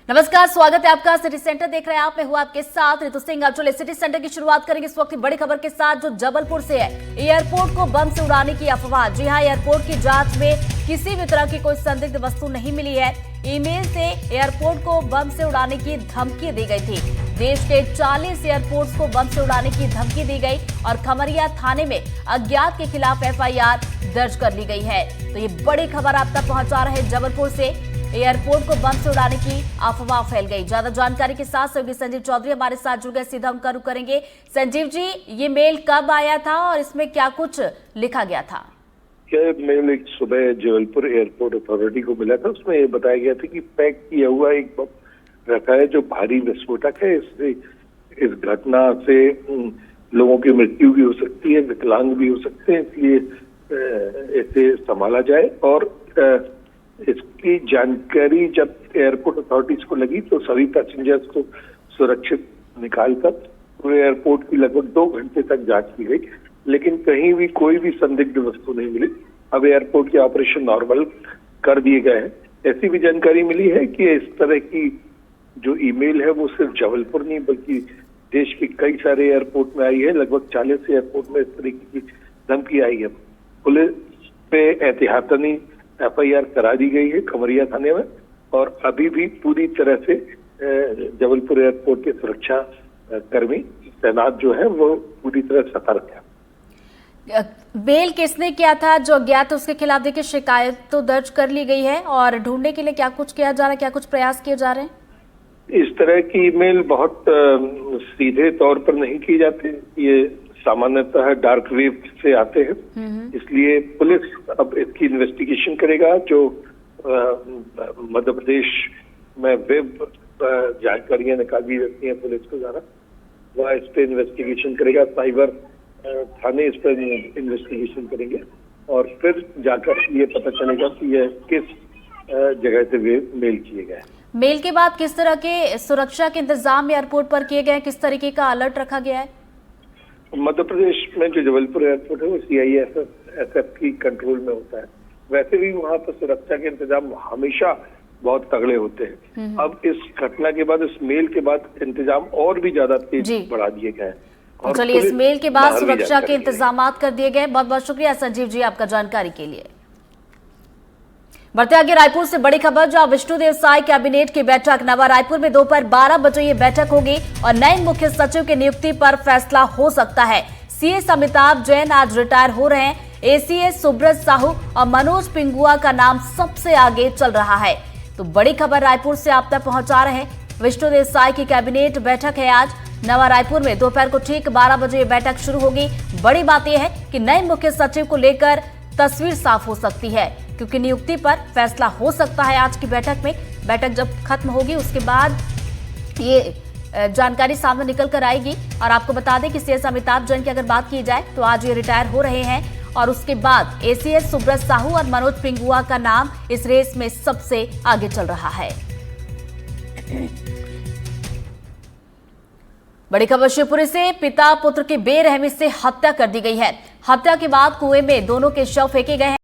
नमस्कार, स्वागत है आपका। सिटी सेंटर देख रहे हैं आप, मैं हूं आपके साथ ऋतु सिंह। चलिए सिटी सेंटर की शुरुआत करेंगे इस वक्त की बड़ी खबर के साथ, जो जबलपुर से है। एयरपोर्ट को बम से उड़ाने की अफवाह। जी हां, एयरपोर्ट की जांच में किसी भी तरह की कोई संदिग्ध वस्तु नहीं मिली है। ईमेल से एयरपोर्ट को बम से उड़ाने की धमकी दी गई थी। देश के 40 एयरपोर्ट्स को बम से उड़ाने की धमकी दी गई और खमरिया थाने में अज्ञात के खिलाफ FIR दर्ज कर ली गई है। तो ये बड़ी खबर आप तक पहुंचा रहे हैं जबलपुर से। एयरपोर्ट को बम से उड़ाने की अफवाह फैल गई। ज्यादा जानकारी के साथ सहयोगी संजीव चौधरी हमारे साथ जुड़ गए, सीधा उनका रुख करेंगे। संजीव जी, ये मेल कब आया था और इसमें क्या कुछ लिखा गया था? यह मेल एक सुबह जबलपुर एयरपोर्ट अथॉरिटी को मिला था। उसमें ये बताया गया था कि पैक किया हुआ एक बम रखा है जो भारी विस्फोटक है। इससे इस घटना से लोगों की मृत्यु भी हो सकती है, विकलांग भी हो सकते हैं, इसलिए इसे संभाला जाए। और इसकी जानकारी जब एयरपोर्ट अथॉरिटीज को लगी तो सभी पैसेंजर्स को सुरक्षित निकालकर पूरे एयरपोर्ट की लगभग 2 घंटे तक जांच की गई, लेकिन कहीं भी कोई भी संदिग्ध वस्तु नहीं मिली। अब एयरपोर्ट के ऑपरेशन नॉर्मल कर दिए गए हैं। ऐसी भी जानकारी मिली है कि इस तरह की जो ईमेल है वो सिर्फ जबलपुर नहीं बल्कि देश के कई सारे एयरपोर्ट में आई है। लगभग 40 एयरपोर्ट में इस तरीके की धमकी आई है। पुलिस पे एहतियातनी FIR करा दी गई है खमरिया थाने में, और अभी भी पूरी तरह से जबलपुर एयरपोर्ट के सुरक्षा कर्मी तैनात जो है वो पूरी तरह सतर्क है। मेल किसने किया था जो अज्ञात, उसके खिलाफ देखिए शिकायत तो दर्ज कर ली गई है और ढूंढने के लिए क्या कुछ किया जा रहा है, क्या कुछ प्रयास किए जा रहे हैं? इस तरह की ईमेल बहुत सीधे तौर पर नहीं की जाती। ये सामान्यतः डार्क वेब से आते हैं, इसलिए पुलिस अब इसकी इन्वेस्टिगेशन करेगा। जो मध्य प्रदेश में वेब जानकारियां निकाली जाती हैं पुलिस को द्वारा, वह इस पे इन्वेस्टिगेशन करेगा। साइबर थाने इस पर इन्वेस्टिगेशन करेंगे और फिर जाकर ये पता चलेगा कि यह किस जगह से मेल किए गए। मेल के बाद किस तरह के सुरक्षा के इंतजाम एयरपोर्ट पर किए गए, किस तरीके का अलर्ट रखा गया है? मध्य प्रदेश में जो जबलपुर एयरपोर्ट है वो CISF की कंट्रोल में होता है। वैसे भी वहाँ पर सुरक्षा के इंतजाम हमेशा बहुत तगड़े होते हैं। अब इस घटना के बाद, इस मेल के बाद इंतजाम और भी ज्यादा तेज बढ़ा दिए गए हैं। और चलिए, इस मेल के बाद सुरक्षा के इंतजाम कर दिए गए। बहुत बहुत शुक्रिया संजीव जी आपका जानकारी के लिए। बढ़ते आगे रायपुर से बड़ी खबर, जहां विष्णुदेव साय कैबिनेट की बैठक। नवा रायपुर में दोपहर 12 बजे ये बैठक होगी और नए मुख्य सचिव की नियुक्ति पर फैसला हो सकता है। CS अमिताभ जैन आज रिटायर हो रहे हैं। ACS सुब्रत साहू और मनोज पिंगुआ का नाम सबसे आगे चल रहा है। तो बड़ी खबर रायपुर से आप तक पहुंचा रहे हैं। विष्णुदेव साय की कैबिनेट बैठक है आज नवा रायपुर में। दोपहर को ठीक 12 बजे ये बैठक शुरू होगी। बड़ी बात यह है कि नए मुख्य सचिव को लेकर तस्वीर साफ हो सकती है, क्योंकि नियुक्ति पर फैसला हो सकता है आज की बैठक में। बैठक जब खत्म होगी उसके बाद ये जानकारी सामने निकल कर आएगी। और आपको बता दें कि CS अमिताभ जैन की अगर बात की जाए तो आज ये रिटायर हो रहे हैं और उसके बाद ACS सुब्रत साहू और मनोज पिंगुआ का नाम इस रेस में सबसे आगे चल रहा है। बड़ी खबर शिवपुरी से, पिता पुत्र की बेरहमी से हत्या कर दी गई है। हत्या के बाद कुएं में दोनों के शव फेंके गए हैं।